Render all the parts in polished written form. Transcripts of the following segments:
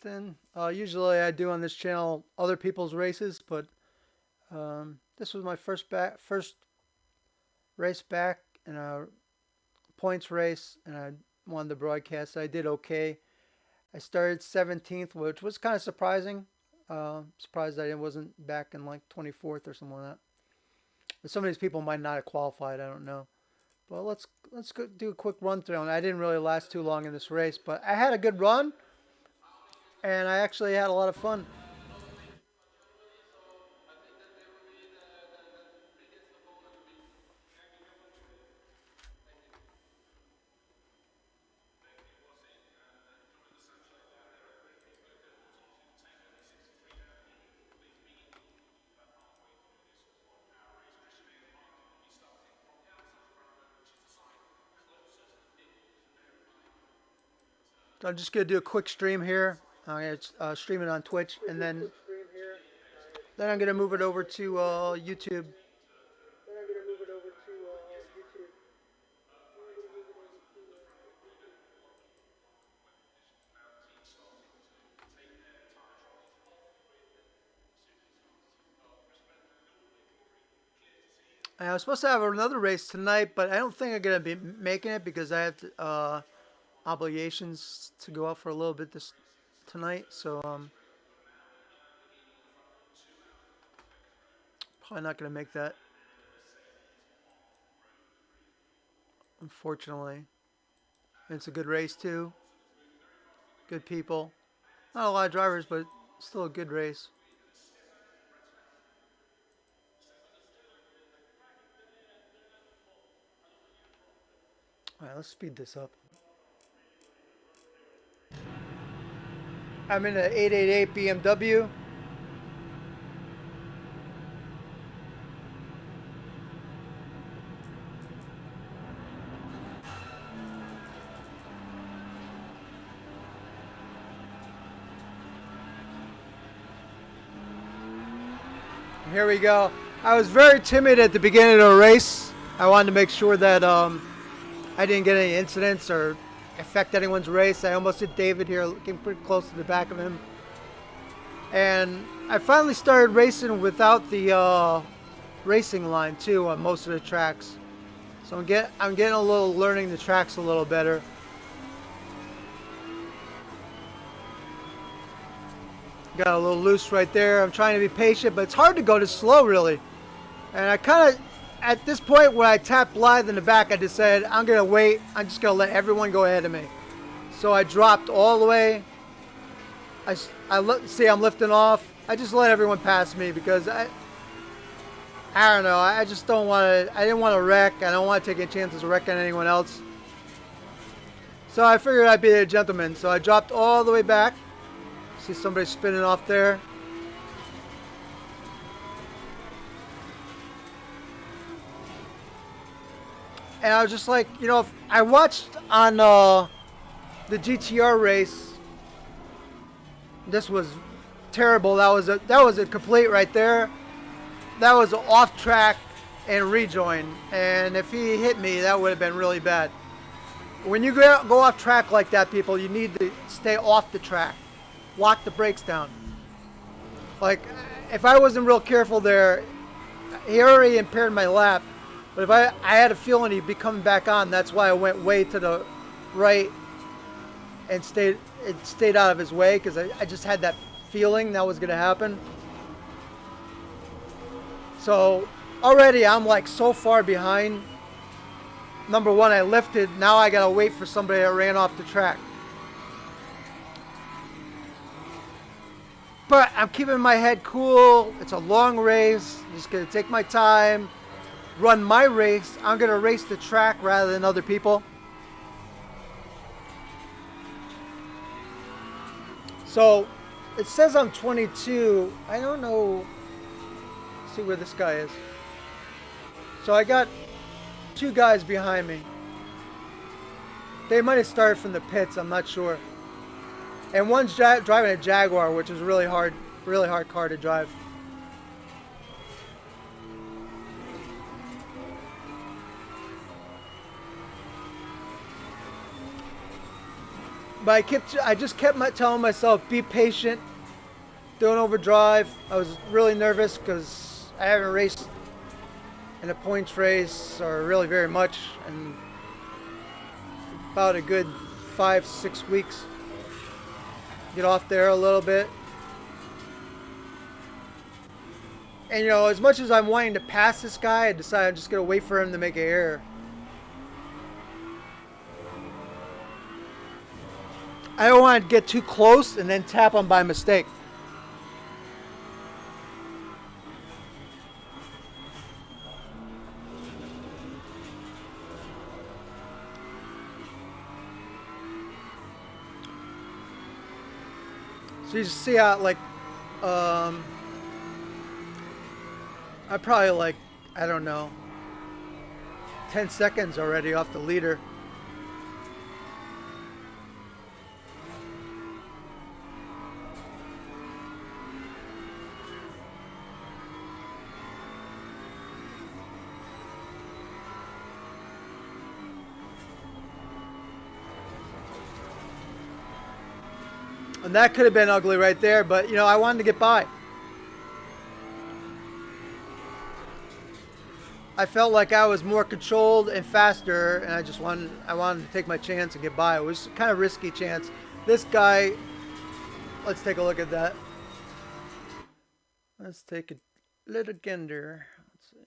Then usually I do on this channel other people's races, but this was my first race back in a points race, and I won the broadcast. I did okay. I started 17th, which was kind of surprising. Surprised that I wasn't back in like 24th or something like that. But some of these people might not have qualified. I don't know. But let's go do a quick run through. I didn't really last too long in this race, but I had a good run, and I actually had a lot of fun. So I'm just gonna do a quick stream here. I'm gonna stream it on Twitch, and then I'm gonna move it over to YouTube. I was supposed to have another race tonight, but I don't think I'm gonna be making it because I have obligations to go out for a little bit this tonight. So probably not gonna make that, unfortunately. And it's a good race too. Good people. Not a lot of drivers, but still a good race. All right, let's speed this up. I'm in an 888 BMW. Here we go. I was very timid at the beginning of the race. I wanted to make sure that I didn't get any incidents or affect anyone's race. I almost hit David here, came pretty close to the back of him. And I finally started racing without the racing line too on most of the tracks. So I'm getting a little learning the tracks a little better. Got a little loose right there. I'm trying to be patient, but it's hard to go this slow really. And I kind of, at this point when I tapped Blythe in the back, I decided I'm going to wait. I'm just going to let everyone go ahead of me. So I dropped all the way. See, I'm lifting off. I just let everyone pass me because I don't know. I just don't want to, I didn't want to wreck. I don't want to take any chances of wrecking anyone else. So I figured I'd be a gentleman. So I dropped all the way back. See somebody spinning off there. And I was just like, you know, I watched on the GTR race. This was terrible. That was a complete right there. That was an off track and rejoin. And if he hit me, that would have been really bad. When you go off track like that, people, you need to stay off the track. Lock the brakes down. Like, if I wasn't real careful there, he already impaired my lap. But if I had a feeling he'd be coming back on, that's why I went way to the right and stayed out of his way, because I just had that feeling that was going to happen. So already I'm like so far behind. Number one, I lifted. Now I got to wait for somebody that ran off the track. But I'm keeping my head cool. It's a long race. I'm just going to take my time, run my race. I'm going to race the track rather than other people. So it says I'm 22. I don't know. Let's see where this guy is. So I got two guys behind me. They might have started from the pits. I'm not sure. And one's driving a Jaguar, which is really hard car to drive. But I just kept telling myself, be patient, don't overdrive. I was really nervous because I haven't raced in a points race or really very much in about a good 5, 6 weeks. Get off there a little bit. And as much as I'm wanting to pass this guy, I decided I'm just gonna wait for him to make an error. I don't want to get too close and then tap him by mistake. So you see how I probably I don't know, 10 seconds already off the leader. And that could have been ugly right there, but I wanted to get by. I felt like I was more controlled and faster, and I wanted to take my chance and get by. It was kind of a risky chance. This guy, let's take a look at that. Let's take a little gander. Let's see.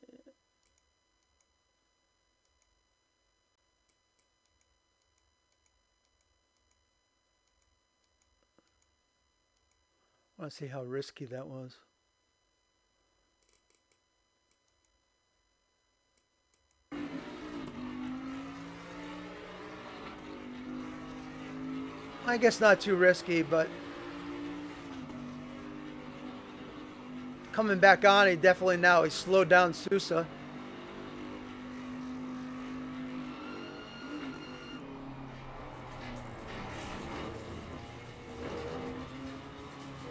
I want to see how risky that was. I guess not too risky, but coming back on, he definitely now he slowed down Sousa.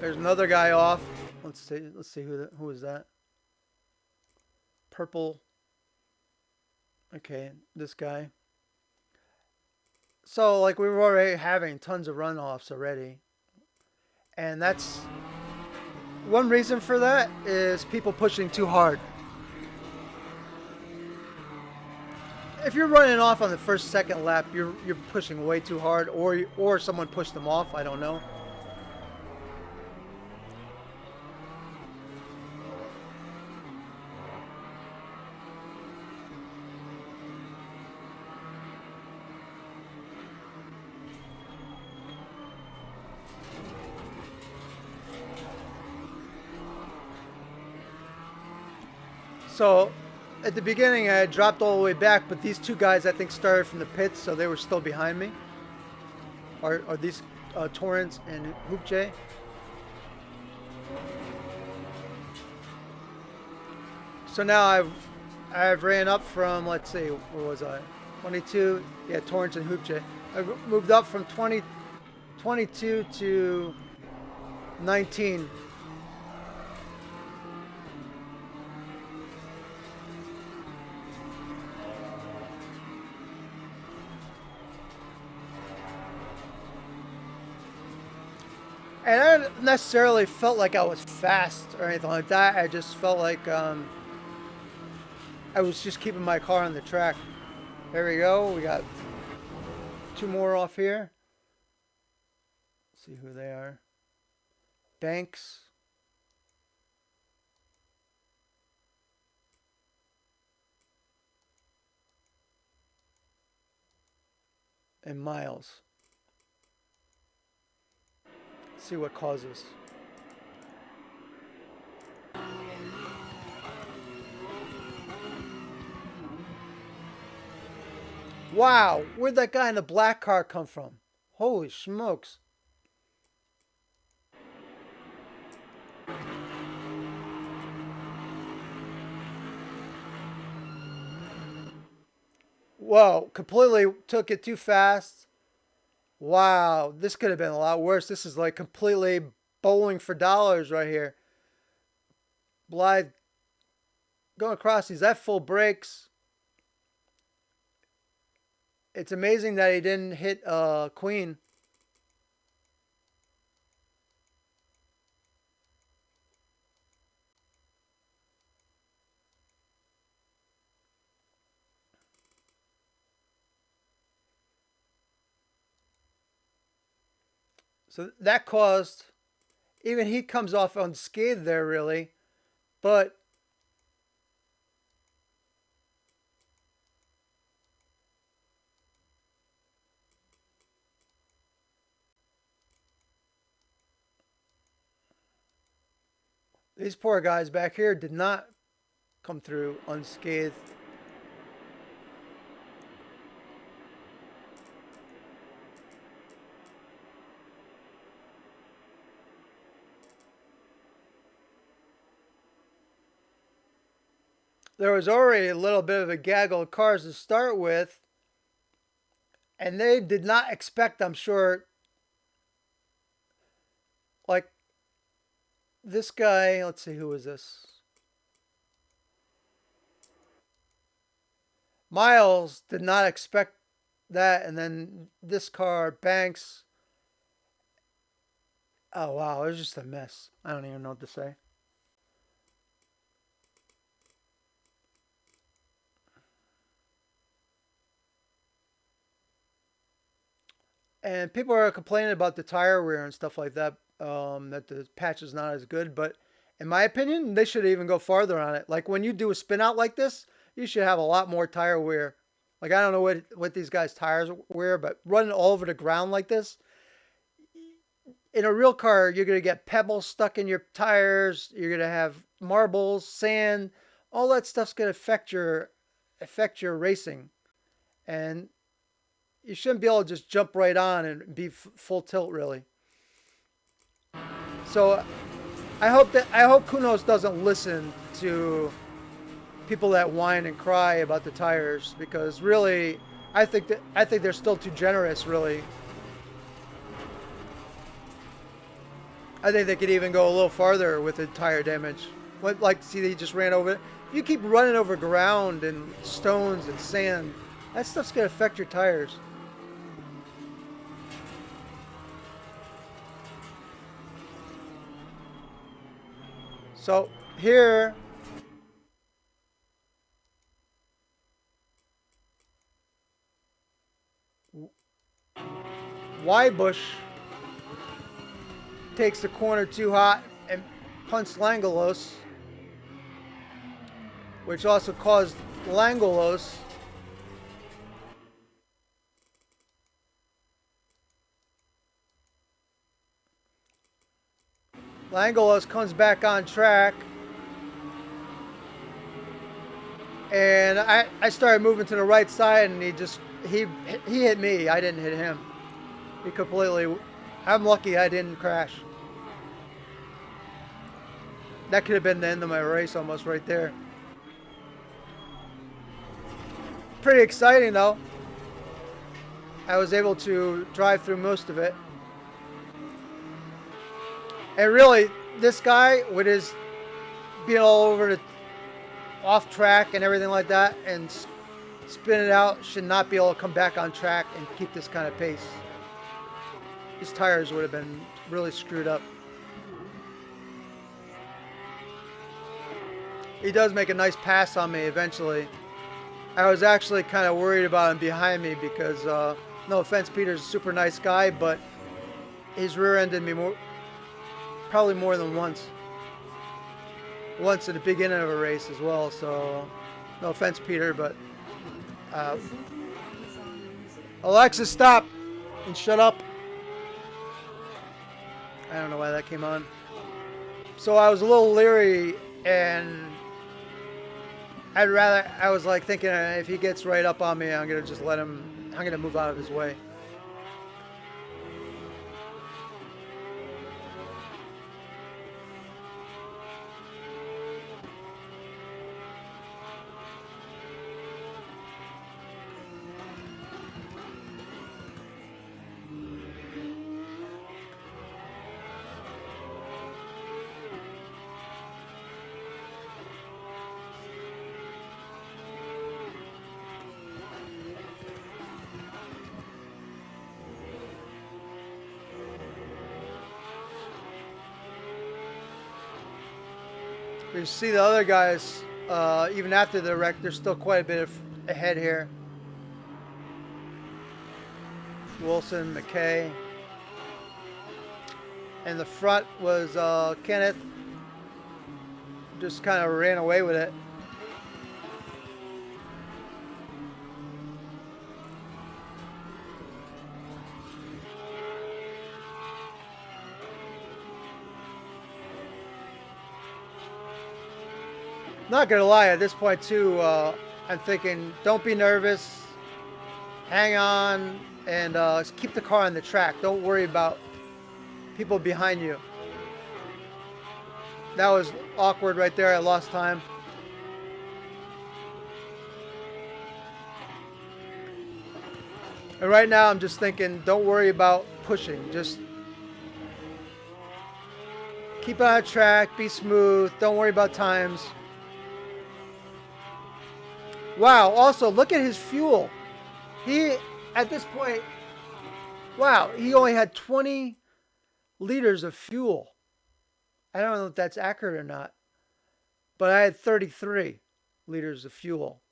There's another guy off. Let's see who is that? Purple. Okay, this guy. So we were already having tons of runoffs already. And that's one reason for that is people pushing too hard. If you're running off on the first, second lap, you're pushing way too hard, or someone pushed them off. I don't know. So at the beginning, I dropped all the way back, but these two guys, I think, started from the pits, so they were still behind me. Are these Torrance and Hoopje? So now I've ran up from, let's see, where was I? 22, yeah, Torrance and Hoopje. I moved up from 22 to 19. And I didn't necessarily felt like I was fast or anything like that. I just felt like I was just keeping my car on the track. There we go. We got two more off here. Let's see who they are. Banks. And Miles. See what causes. Wow, where'd that guy in the black car come from? Holy smokes. Whoa, completely took it too fast. Wow, this could have been a lot worse. This is like completely bowling for dollars right here. Blythe going across. He's at full brakes. It's amazing that he didn't hit Queen. So that caused, even he comes off unscathed there, really. But these poor guys back here did not come through unscathed. There was already a little bit of a gaggle of cars to start with, and they did not expect, I'm sure, like this guy. Let's see, who was this? Miles did not expect that, and then this car, Banks. Oh wow, it was just a mess. I don't even know what to say. And people are complaining about the tire wear and stuff like that. That the patch is not as good, but in my opinion, they should even go farther on it. Like when you do a spin out like this, you should have a lot more tire wear. Like I don't know what these guys' tires wear, but running all over the ground like this, in a real car, you're gonna get pebbles stuck in your tires. You're gonna have marbles, sand, all that stuff's gonna affect your racing, and you shouldn't be able to just jump right on and be full tilt really. So I hope Kunos doesn't listen to people that whine and cry about the tires because really I think they're still too generous really. I think they could even go a little farther with the tire damage. What, like, see, they just ran over it. If you keep running over ground and stones and sand, that stuff's gonna affect your tires. So here, Wybush takes the corner too hot and punts Langelos, which also caused Langelos Langelos comes back on track, and I started moving to the right side, and he hit me. I didn't hit him. He completely. I'm lucky I didn't crash. That could have been the end of my race almost right there. Pretty exciting though. I was able to drive through most of it. And really, this guy with his being all over the off track and everything like that and spin it out should not be able to come back on track and keep this kind of pace. His tires would have been really screwed up. He does make a nice pass on me eventually. I was actually kind of worried about him behind me because, no offense, Peter's a super nice guy, but his rear-ended me probably more than once. Once at the beginning of a race as well, so no offense, Peter, but Alexa, stop and shut up. I don't know why that came on. So I was a little leery, and I was like thinking if he gets right up on me, I'm going to just I'm going to move out of his way. You see the other guys, even after the wreck, there's still quite a bit ahead here. Wilson, McKay. And the front was Kenneth. Just kind of ran away with it. Not gonna lie, at this point too, I'm thinking, don't be nervous, hang on, and keep the car on the track. Don't worry about people behind you. That was awkward right there. I lost time. And right now I'm just thinking, don't worry about pushing. Just keep it on track, be smooth, don't worry about times. Wow, also look at his fuel. He, at this point, wow, he only had 20 liters of fuel. I don't know if that's accurate or not, but I had 33 liters of fuel.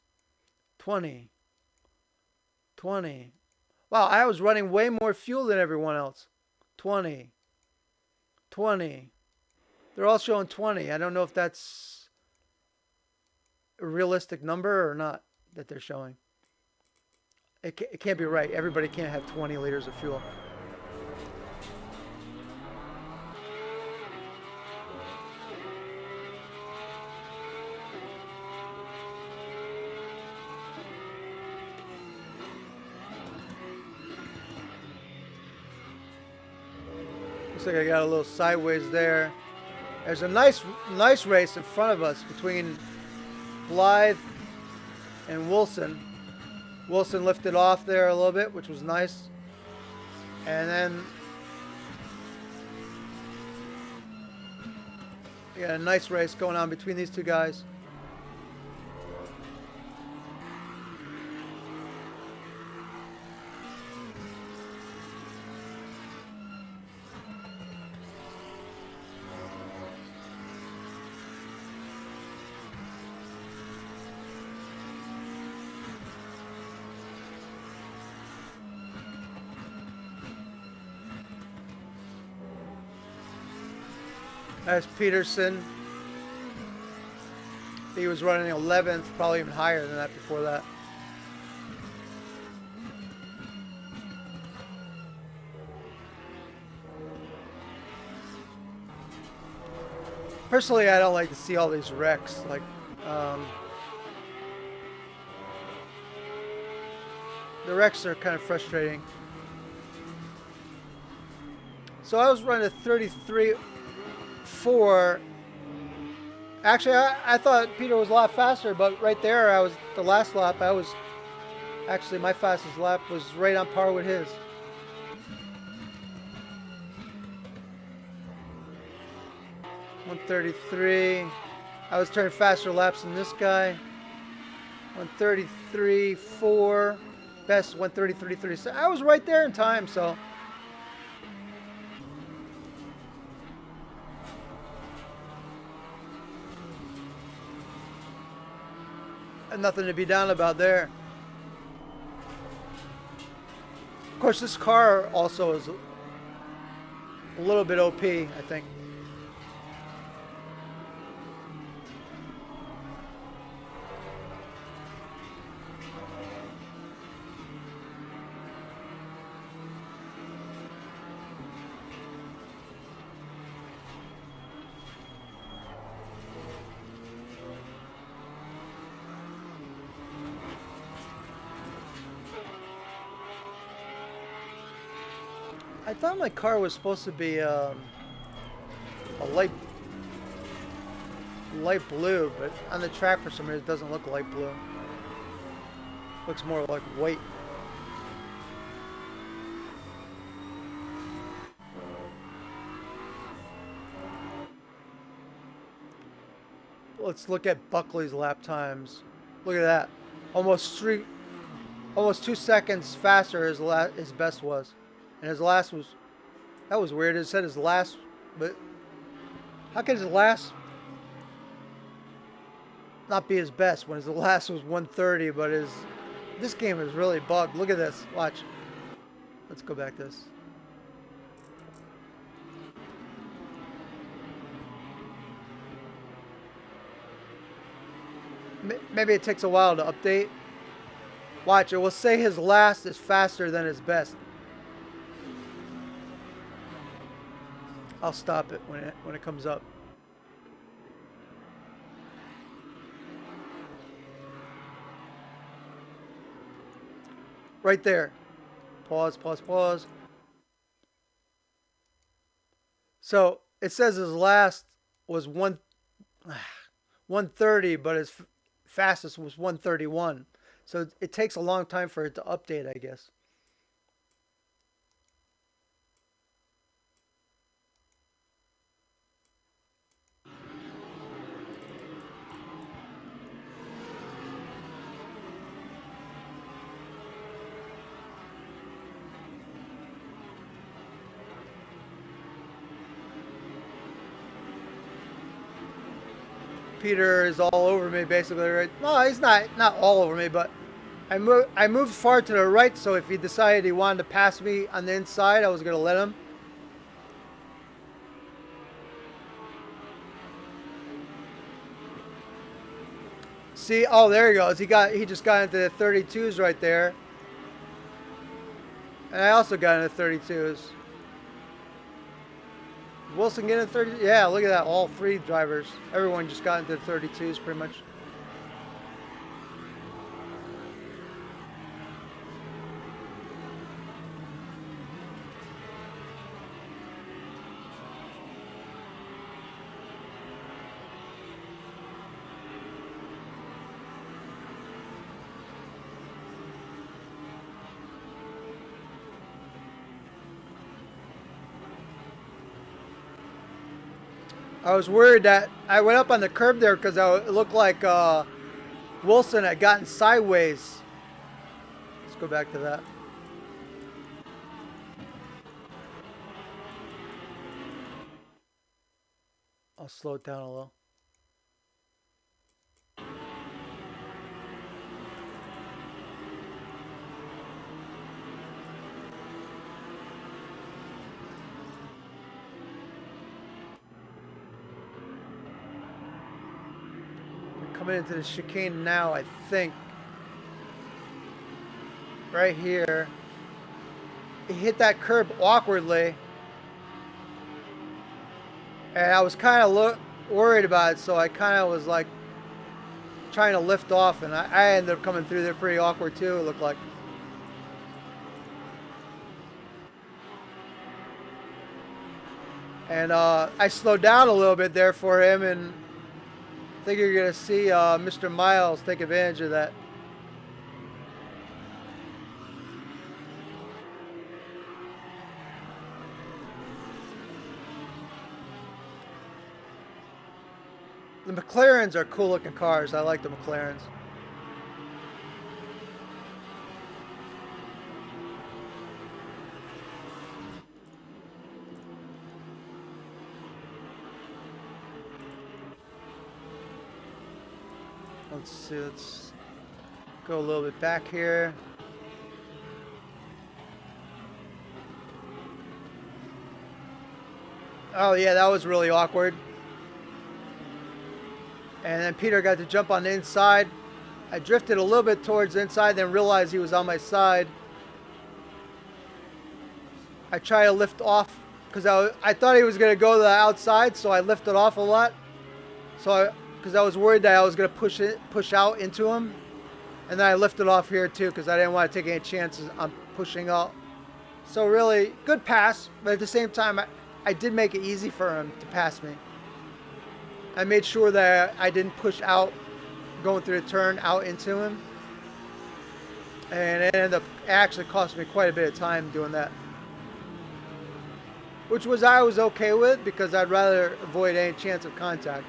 20. 20. Wow, I was running way more fuel than everyone else. 20. 20. They're all showing 20. I don't know if that's a realistic number or not that they're showing. It can't be right. Everybody can't have 20 liters of fuel. Looks like I got a little sideways there. There's a nice race in front of us between Blythe and Wilson. Wilson lifted off there a little bit, which was nice. And then we got a nice race going on between these two guys. That's Peterson. He was running 11th, probably even higher than that before that. Personally, I don't like to see all these wrecks. Like, the wrecks are kind of frustrating. So I was running a 33.4. Actually, I thought Peter was a lot faster, but right there, I was the last lap. I was actually my fastest lap was right on par with his. .133. I was turning faster laps than this guy. 133.4. Best 133.37. I was right there in time, so. And nothing to be down about there. Of course, this car also is a little bit OP, I think. I thought my car was supposed to be a light blue, but on the track for some reason it doesn't look light blue. Looks more like white. Let's look at Buckley's lap times. Look at that, almost 2 seconds faster his best was. And his last was, that was weird. It said his last, but how can his last not be his best when his last was 130, but this game is really bugged. Look at this, watch. Let's go back this. Maybe it takes a while to update. Watch, it will say his last is faster than his best. I'll stop it when it comes up. Right there. Pause, pause, pause. So it says his last was 130, but his fastest was 131. So it takes a long time for it to update, I guess. Peter is all over me basically, right? No, he's not all over me, but I moved far to the right, so if he decided he wanted to pass me on the inside, I was gonna let him. See, oh, there he goes. He just got into the 32s right there, and I also got into 32s. Wilson getting 30. Yeah, look at that. All three drivers. Everyone just got into 32s pretty much. I was worried that I went up on the curb there because it looked like Wilson had gotten sideways. Let's go back to that. I'll slow it down a little. We're coming into the chicane now, I think. Right here. He hit that curb awkwardly. And I was kind of worried about it, so I kind of was like trying to lift off, and I ended up coming through there pretty awkward too, it looked like. And I slowed down a little bit there for him, and I think you're going to see Mr. Miles take advantage of that. The McLarens are cool looking cars. I like the McLarens. Let's see, let's go a little bit back here. Oh yeah, that was really awkward. And then Peter got to jump on the inside. I drifted a little bit towards the inside, then realized he was on my side. I tried to lift off because I thought he was going to go to the outside, so I lifted off a lot. So because I was worried that I was going to push out into him. And then I lifted off here too because I didn't want to take any chances on pushing out. So really, good pass, but at the same time, I did make it easy for him to pass me. I made sure that I didn't push out, going through the turn out into him. And it ended up actually cost me quite a bit of time doing that. Which I was okay with because I'd rather avoid any chance of contact.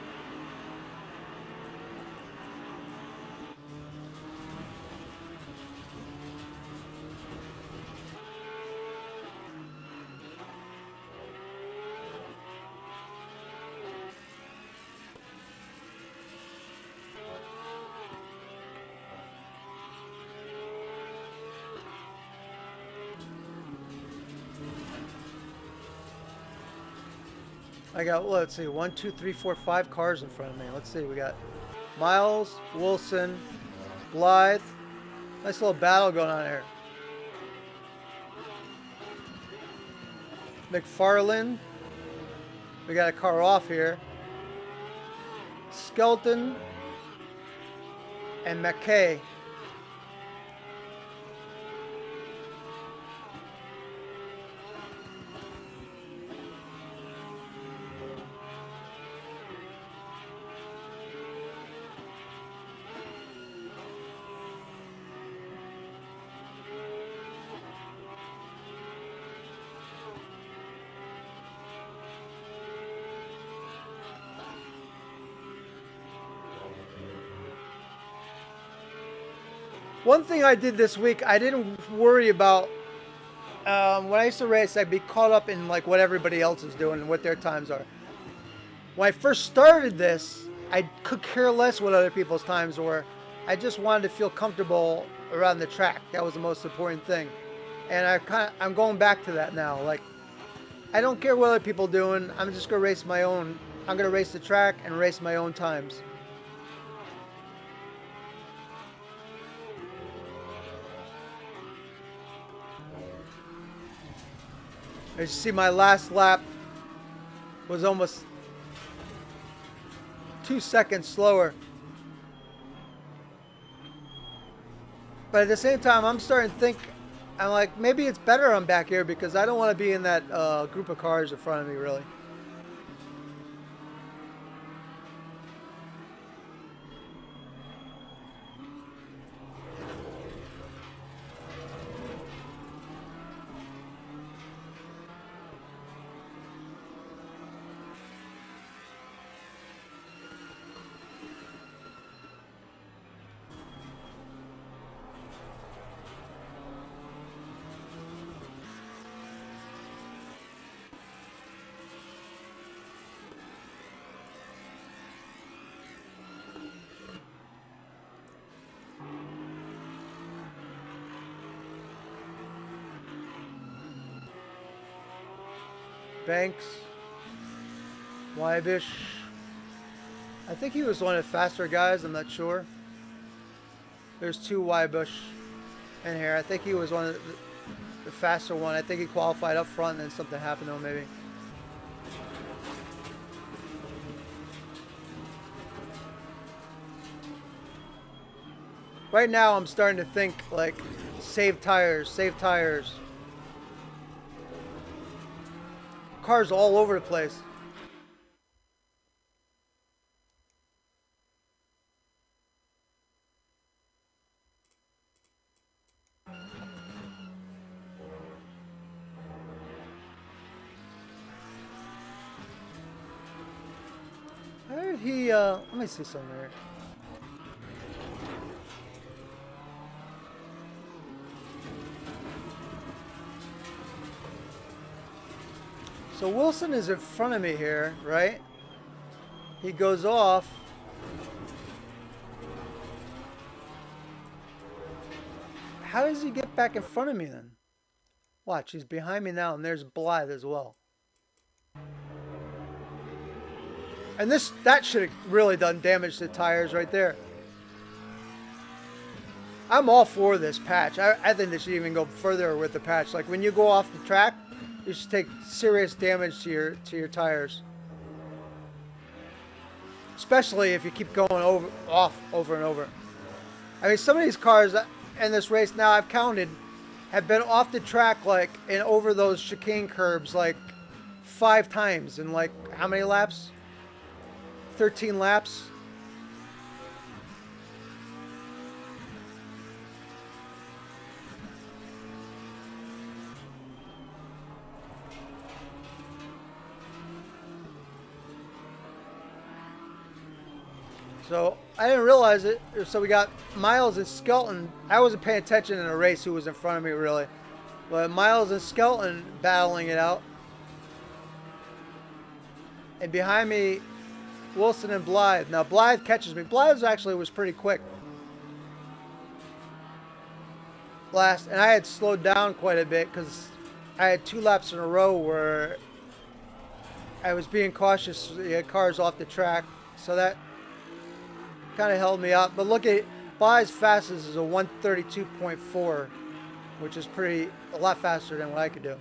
I got, let's see, 1, 2, 3, 4, 5 cars in front of me. Let's see, we got Miles, Wilson, Blythe. Nice little battle going on here. McFarlane. We got a car off here. Skelton and McKay. One thing I did this week, I didn't worry about. When I used to race, I'd be caught up in like what everybody else is doing and what their times are. When I first started this, I could care less what other people's times were. I just wanted to feel comfortable around the track. That was the most important thing. And I'm going back to that now. Like, I don't care what other people are doing. I'm just gonna race my own. I'm gonna race the track and race my own times. As you see, my last lap was almost 2 seconds slower. But at the same time, I'm starting to think, I'm like, maybe it's better I'm back here because I don't want to be in that group of cars in front of me, really. Banks, Wybish. I think he was one of the faster guys. I'm not sure. There's two Wybush in here. I think he was one of the faster one. I think he qualified up front and then something happened to him maybe. Right now I'm starting to think like save tires, save tires. Cars all over the place. How did he, let me see something here. So Wilson is in front of me here, right? He goes off. How does he get back in front of me then? Watch, he's behind me now, and there's Blythe as well. And that should have really done damage to the tires right there. I'm all for this patch. I think they should even go further with the patch. Like when you go off the track, you should take serious damage to your tires. Especially if you keep going off over and over. I mean, some of these cars in this race now I've counted have been off the track like and over those chicane curbs like 5 times in like how many laps? 13 laps. So I didn't realize it. So we got Miles and Skelton. I wasn't paying attention in a race who was in front of me really. But Miles and Skelton battling it out. And behind me, Wilson and Blythe. Now Blythe catches me. Blythe actually was pretty quick. And I had slowed down quite a bit because I had 2 laps in a row where I was being cautious. You had cars off the track. So that kind of held me up. But look at Fly's fastest is a 132.4, which is a lot faster than what I could do.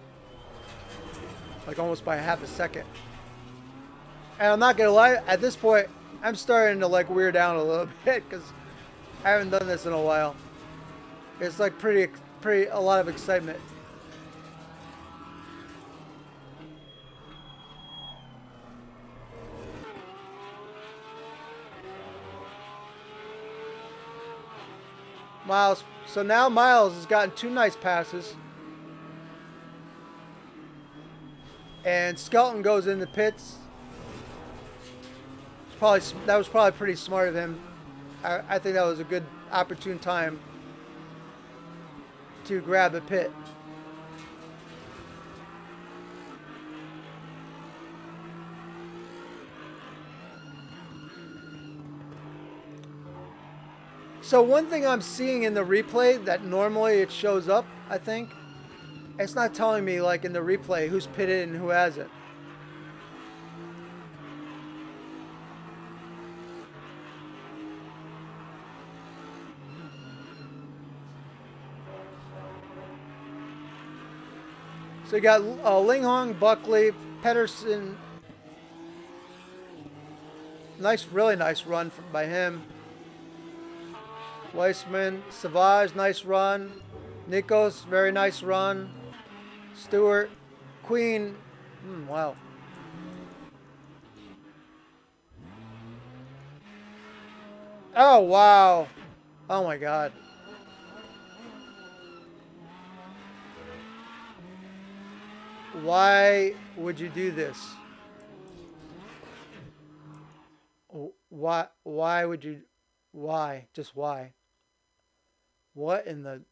Like almost by half a second. And I'm not gonna lie, at this point, I'm starting to like weird down a little bit because I haven't done this in a while. It's like a lot of excitement. Miles. So now Miles has gotten 2 nice passes. And Skelton goes in the pits. That was probably pretty smart of him. I think that was a good opportune time to grab a pit. So one thing I'm seeing in the replay that normally it shows up, I think, it's not telling me like in the replay who's pitted and who hasn't. So you got Linghong, Buckley, Pedersen. Really nice run by him. Weissman, Savage, nice run. Nikos, very nice run. Stewart, Queen, wow. Oh, wow. Oh, my God. Why would you do this? Why would you, why? Just why? What in the...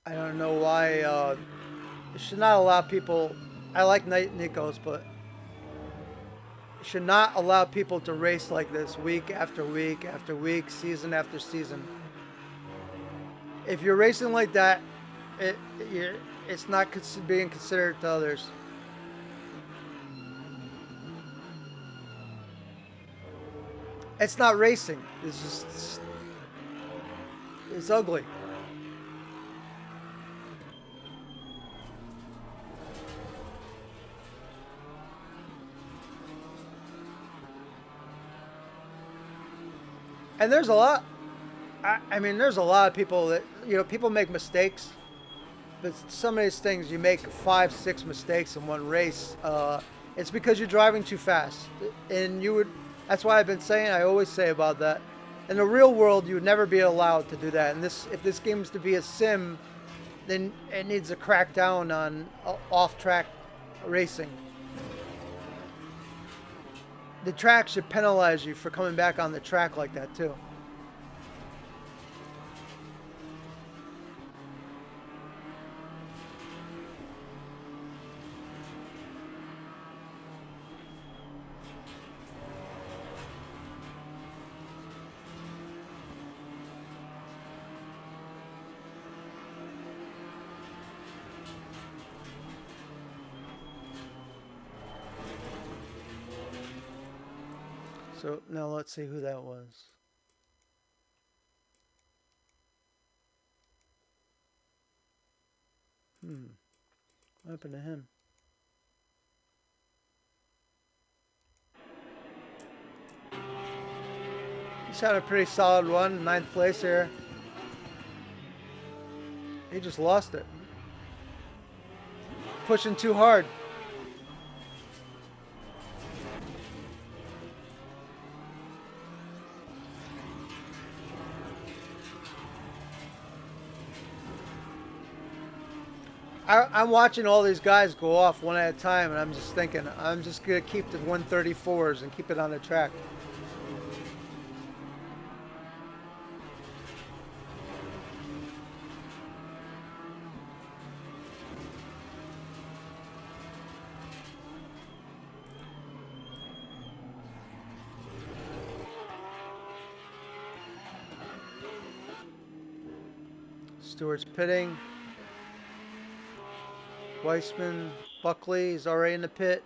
I don't know why it should not allow people. I like Nikos, but it should not allow people to race like this week after week after week, season after season. If you're racing like that, it's not being considered to others. It's not racing. It's ugly. And there's a lot. I mean, there's a lot of people that people make mistakes, but some of these things you make 5, 6 mistakes in one race. It's because you're driving too fast, and you would. That's why I've been saying. I always say about that. In the real world, you would never be allowed to do that. And if this game is to be a sim, then it needs a crackdown on off-track racing. The track should penalize you for coming back on the track like that too. So now let's see who that was. What happened to him? He's had a pretty solid one, 9th place here. He just lost it. Pushing too hard. I'm watching all these guys go off one at a time, and I'm just thinking, I'm just gonna keep the 134s and keep it on the track. Stewart's pitting. Weissman, Buckley is already in the pit.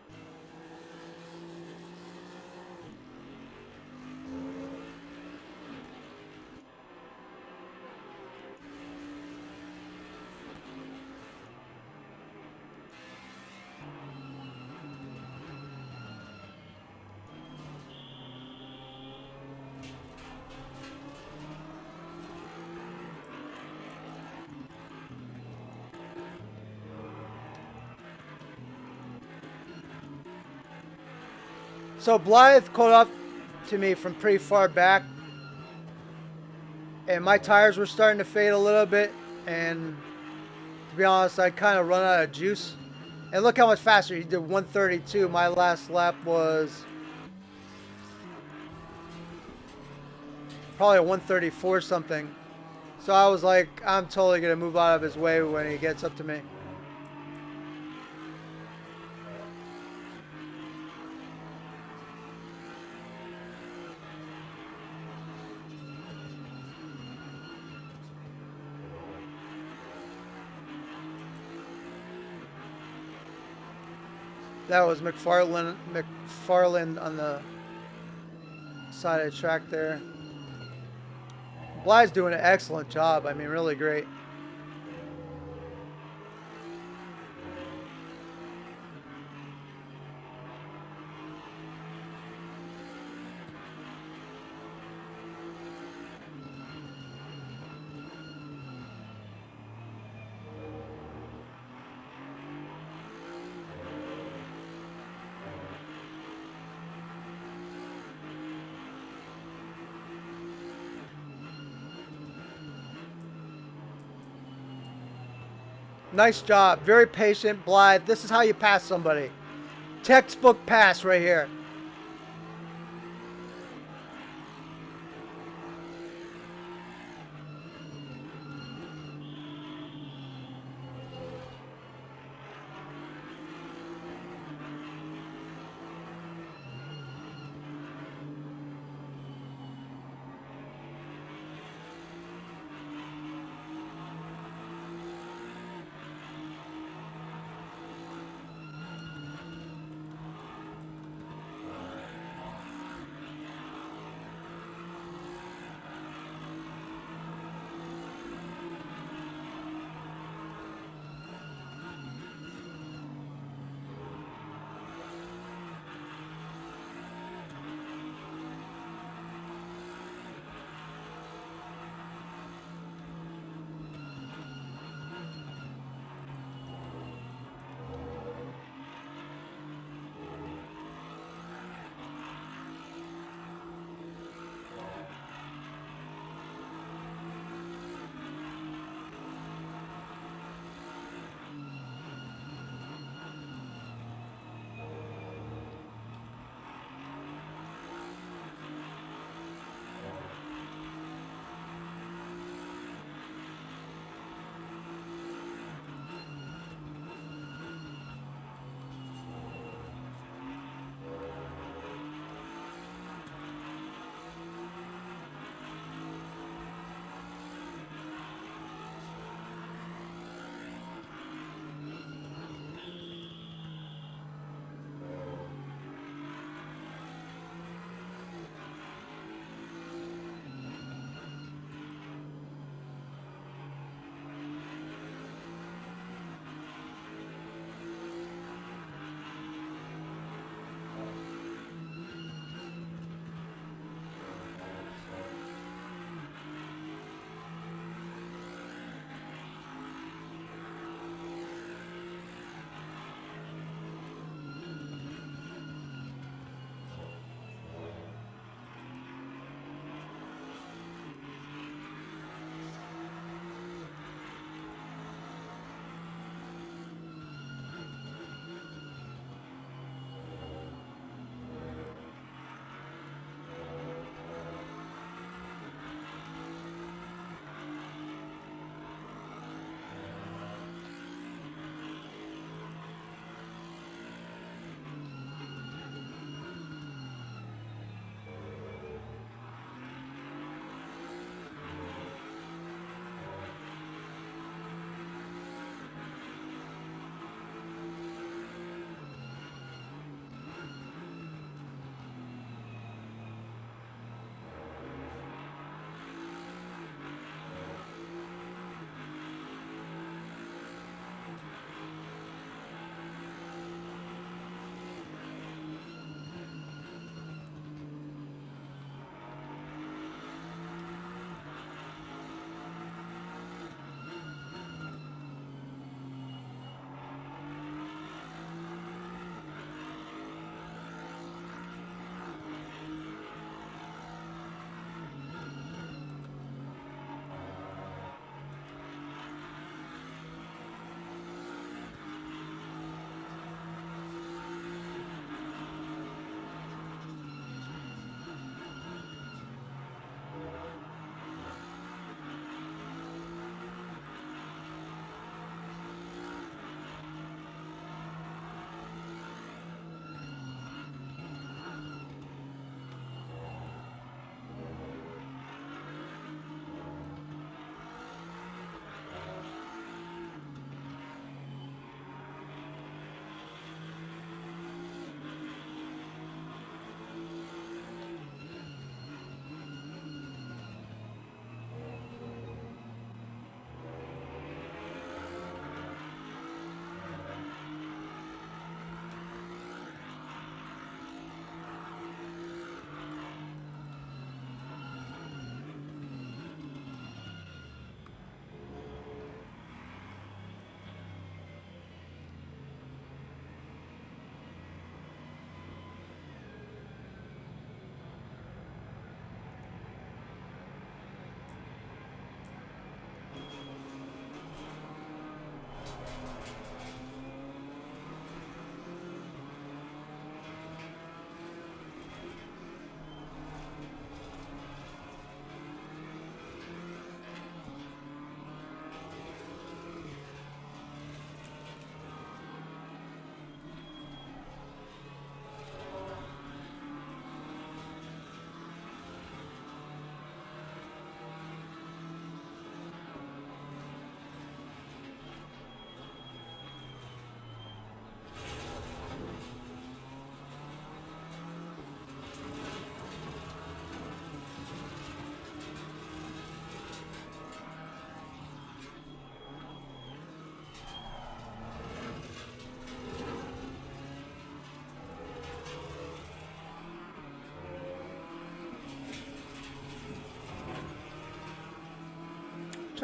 So Blythe caught up to me from pretty far back, and my tires were starting to fade a little bit, and to be honest, I kind of run out of juice. And look how much faster he did. 132. My last lap was probably a 134 something. So I was like, I'm totally gonna move out of his way when he gets up to me. That was McFarland on the side of the track there. Bly's doing an excellent job. I mean, really great. Nice job. Very patient, Blythe. This is how you pass somebody. Textbook pass right here.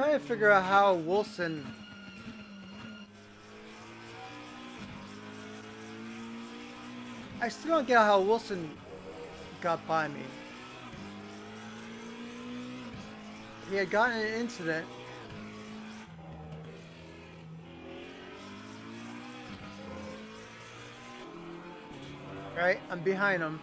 trying to figure out how Wilson... I still don't get how Wilson got by me. He had gotten in an incident. Right? I'm behind him.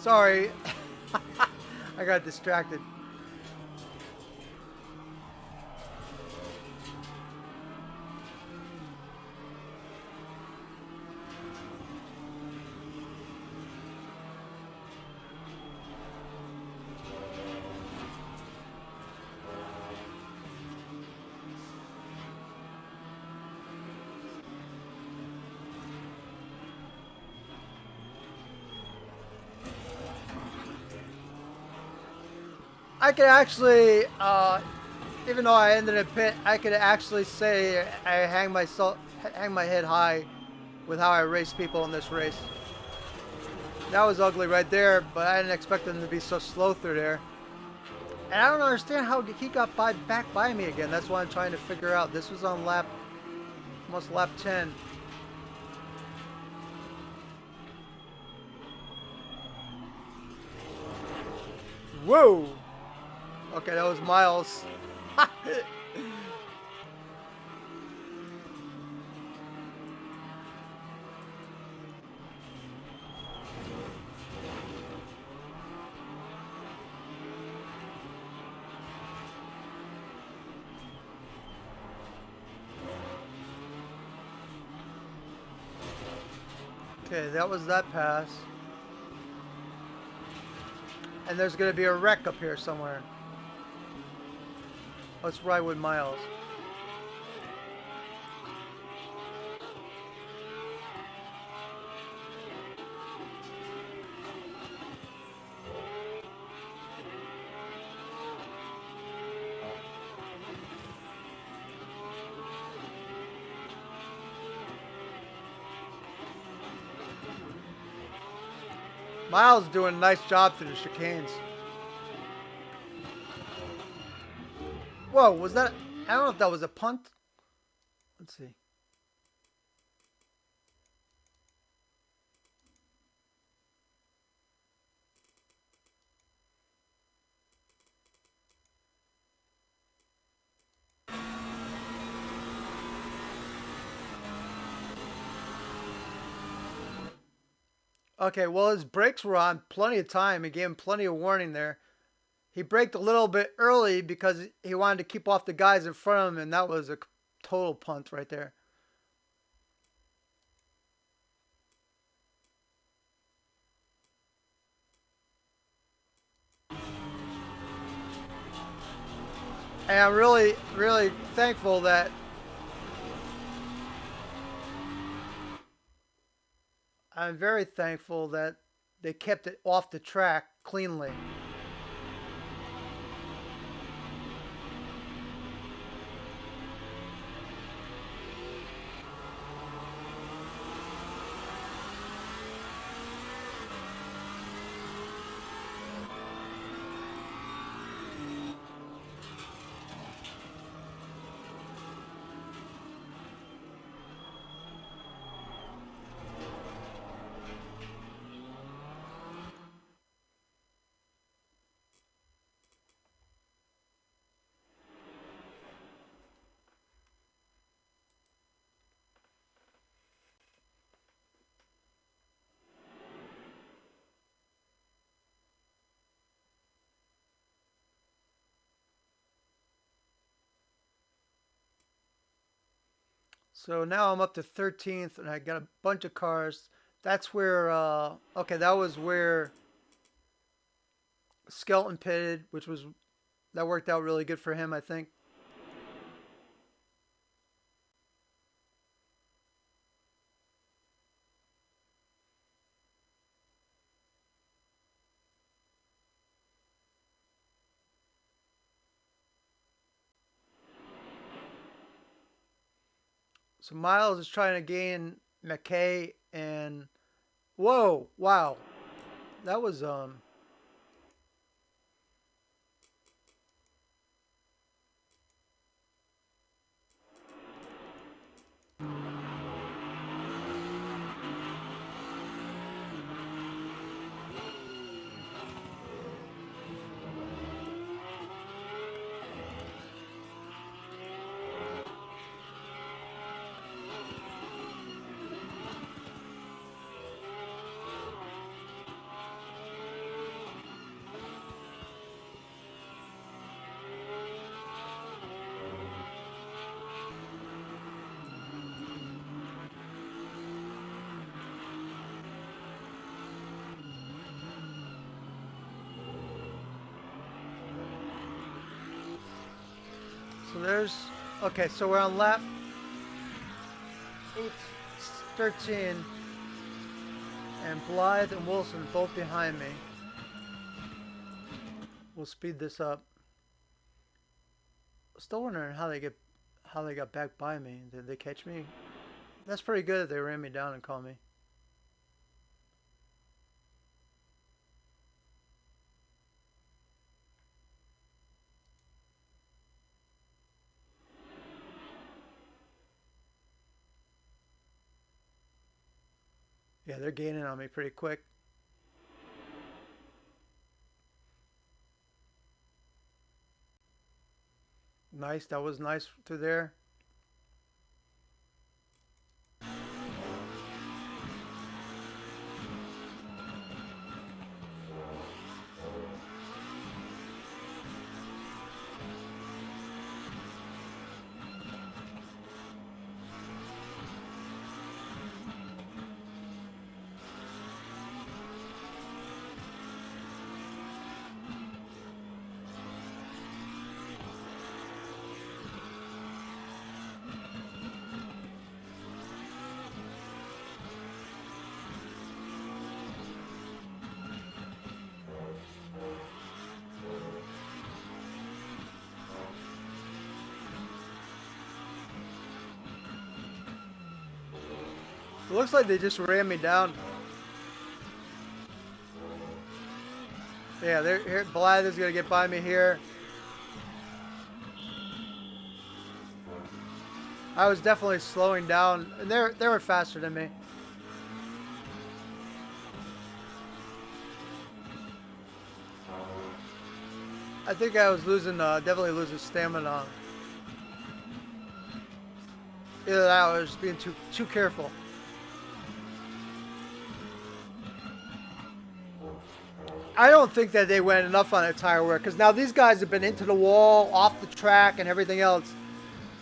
Sorry. I got distracted. I could actually, even though I ended in a pit, I could actually say I hang my head high with how I race people in this race. That was ugly right there, but I didn't expect them to be so slow through there. And I don't understand how he got back by me again. That's what I'm trying to figure out. This was on almost lap 10. Whoa! Okay, that was Miles. Okay, that was that pass. And there's going to be a wreck up here somewhere. Let's ride with Miles. Miles doing a nice job through the chicanes. Whoa, was that... I don't know if that was a punt. Let's see. Okay, well, his brakes were on plenty of time. He gave him plenty of warning there. He braked a little bit early because he wanted to keep off the guys in front of him, and that was a total punt right there. And I'm really, really thankful that I'm very thankful that they kept it off the track cleanly. So now I'm up to 13th, and I got a bunch of cars. That's where, okay, that was where Skeleton pitted, which was, that worked out really good for him, I think. So Miles is trying to gain McKay, and whoa, wow, that was so there's okay. So we're on lap 8, 13, and Blythe and Wilson both behind me. We'll speed this up. Still wondering how they got back by me. Did they catch me? That's pretty good that they ran me down and caught me. Yeah, they're gaining on me pretty quick. Nice, that was nice through there. It looks like they just ran me down. Yeah, they're here. Blythe is gonna get by me here. I was definitely slowing down, and they were faster than me. I think I was losing, definitely losing stamina. Either that or I was just being too careful. I don't think that they went enough on their tire wear because now these guys have been into the wall, off the track, and everything else,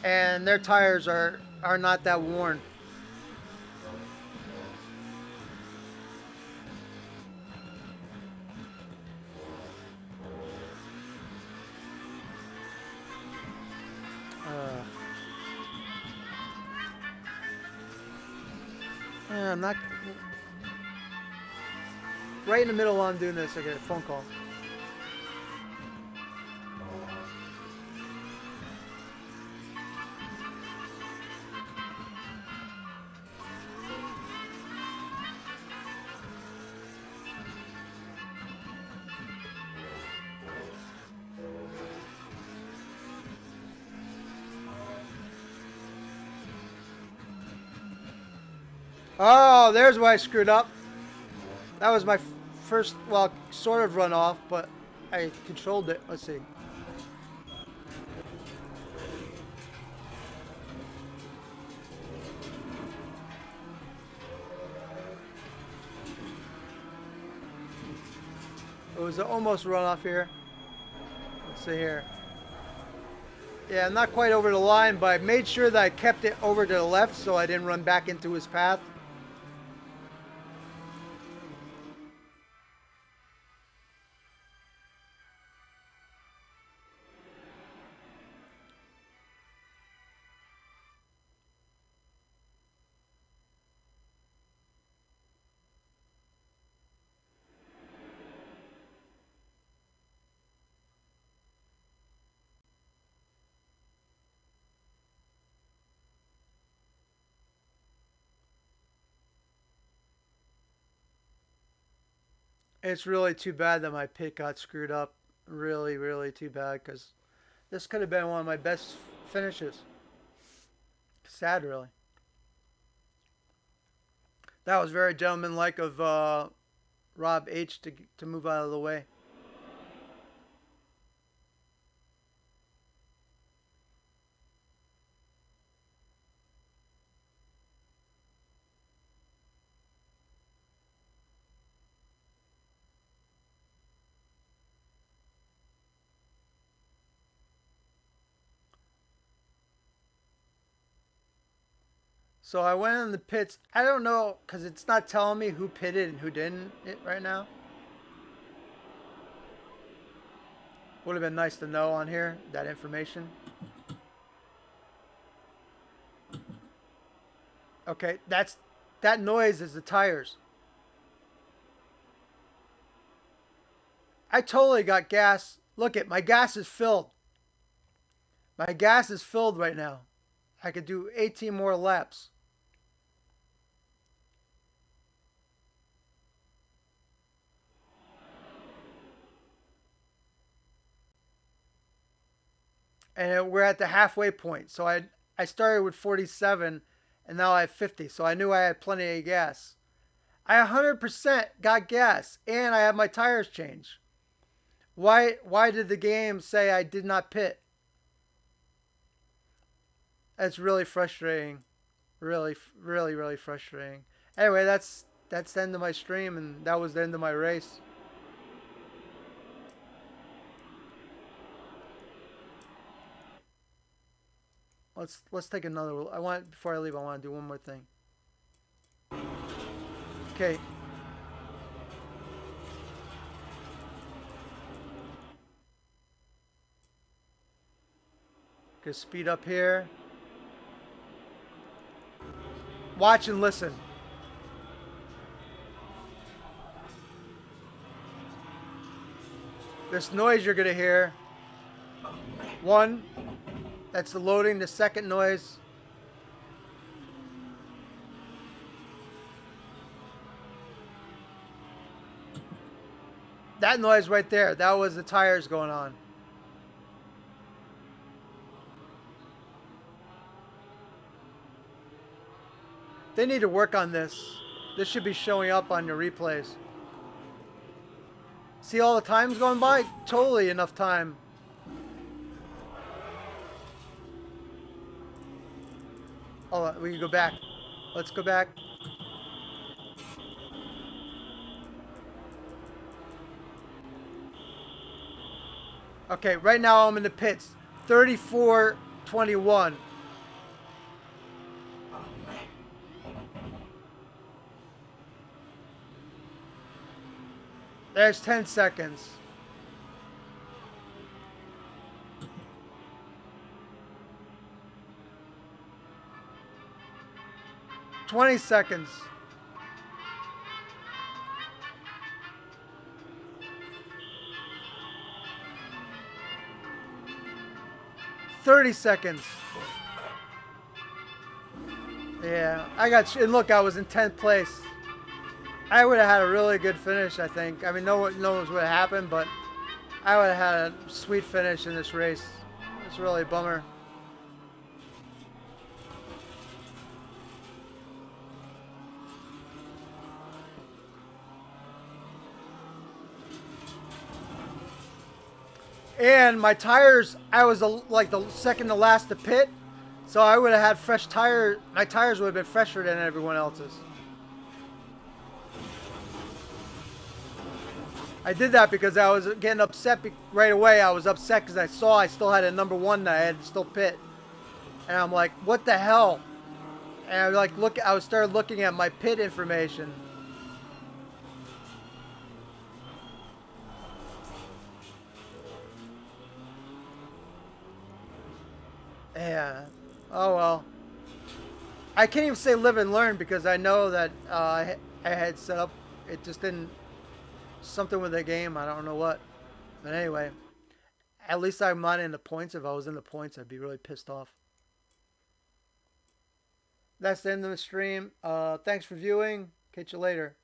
and their tires are not that worn. Uh, I'm not right in the middle while I'm doing this. I get a phone call. Oh, there's why I screwed up. That was my first, well, sort of runoff, but I controlled it. Let's see. It was almost runoff here. Let's see here. Yeah, I'm not quite over the line, but I made sure that I kept it over to the left so I didn't run back into his path. It's really too bad that my pit got screwed up. Really, really too bad because this could have been one of my best finishes. Sad, really. That was very gentlemanlike of Rob H to move out of the way. So I went in the pits. I don't know because it's not telling me who pitted and who didn't right now. Would have been nice to know on here that information. Okay, that noise is the tires. I totally got gas. Look at my gas is filled. My gas is filled right now. I could do 18 more laps. And we're at the halfway point. So I started with 47 and now I have 50. So I knew I had plenty of gas. I 100% got gas and I have my tires changed. Why did the game say I did not pit? That's really frustrating. Really, really, really frustrating. Anyway, that's the end of my stream and that was the end of my race. Let's take another. I want before I leave. I want to do one more thing. Okay. Gonna speed up here. Watch and listen. This noise you're gonna hear. One. That's the loading. The second noise. That noise right there. That was the tires going on. They need to work on this. This should be showing up on your replays. See all the times going by? Totally enough time. Oh, we can go back. Let's go back. Okay, right now I'm in the pits. 34-21. There's 10 seconds. 20 seconds. 30 seconds. Yeah, I got. And look, I was in 10th place. I would have had a really good finish, I think. I mean, no one knows what happened, but I would have had a sweet finish in this race. It's really a bummer. And my tires, I was like the second to last to pit, so I would have had fresh tire. My tires would have been fresher than everyone else's. I did that because I was getting upset right away. I was upset because I saw I still had a number one that I had to still pit, and I'm like, what the hell? And I like look. I started looking at my pit information. Yeah. Oh well. I can't even say live and learn because I know that I had set up. It just didn't something with the game. I don't know what. But anyway, at least I'm not in the points. If I was in the points, I'd be really pissed off. That's the end of the stream. Thanks for viewing. Catch you later.